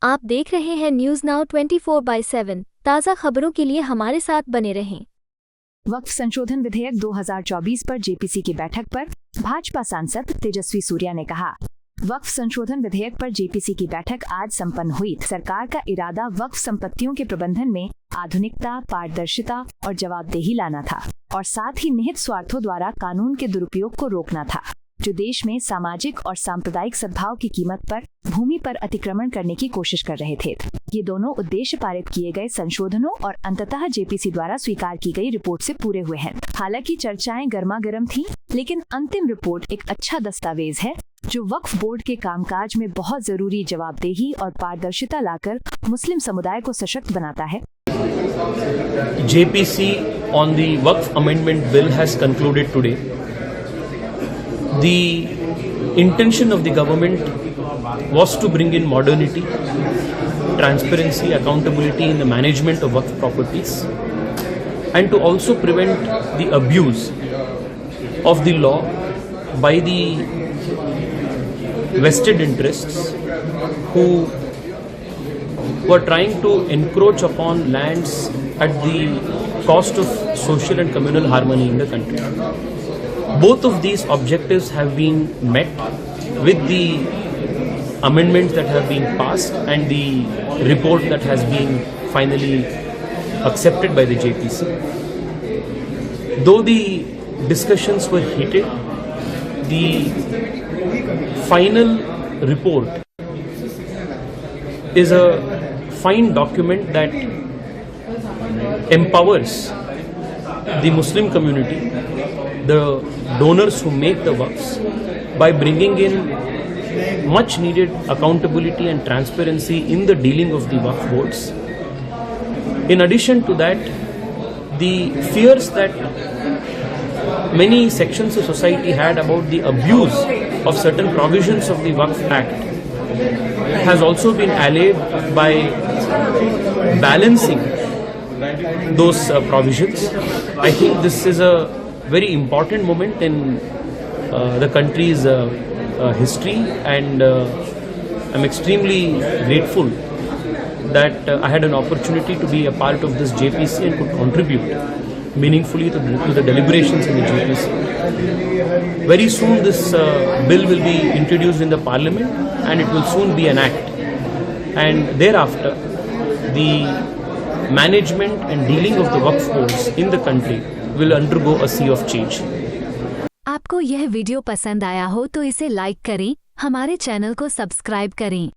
आप देख रहे हैं न्यूज़ नाउ 24/7 ताज़ा खबरों के लिए हमारे साथ बने रहें। वक्फ संशोधन विधेयक 2024 पर जेपीसी की बैठक पर भाजपा सांसद तेजस्वी सूर्या ने कहा, वक्फ संशोधन विधेयक पर जेपीसी की बैठक आज संपन्न हुई। सरकार का इरादा वक्फ संपत्तियों के प्रबंधन में आधुनिकता, पारदर्शिता और जवाबदेही लाना था और साथ ही निहित स्वार्थों द्वारा कानून के दुरुपयोग को रोकना था, जो देश में सामाजिक और सांप्रदायिक सद्भाव की कीमत पर भूमि पर अतिक्रमण करने की कोशिश कर रहे थे। ये दोनों उद्देश्य पारित किए गए संशोधनों और अंततः जेपीसी द्वारा स्वीकार की गई रिपोर्ट से पूरे हुए हैं। हालांकि चर्चाएं गर्मागर्म थीं, लेकिन अंतिम रिपोर्ट एक अच्छा दस्तावेज है जो वक्फ बोर्ड के कामकाज में बहुत जरूरी जवाबदेही और पारदर्शिता लाकर मुस्लिम समुदाय को सशक्त बनाता है। JPC on the Waqf Amendment Bill has concluded today. The intention of the government was to bring in modernity, transparency, accountability in the management of Waqf properties, and to also prevent the abuse of the law by the vested interests who were trying to encroach upon lands at the cost of social and communal harmony in the country. Both of these objectives have been met with the amendments that have been passed and the report that has been finally accepted by the JPC. Though the discussions were heated, the final report is a fine document that empowers the Muslim community, the donors who make the waqfs, by bringing in much needed accountability and transparency in the dealing of the waqf boards. In addition to that, the fears that many sections of society had about the abuse of certain provisions of the Waqf Act has also been allayed by balancing those provisions. I think this is a very important moment in the country's history, and I'm extremely grateful that I had an opportunity to be a part of this JPC and could contribute meaningfully to the deliberations in the JPC. Very soon this bill will be introduced in the parliament and it will soon be an act, and thereafter the management and dealing of the waqf boards in the country will undergo a sea of change. आपको यह video पसंद आया हो तो इसे like करें, हमारे channel को सब्सक्राइब करें।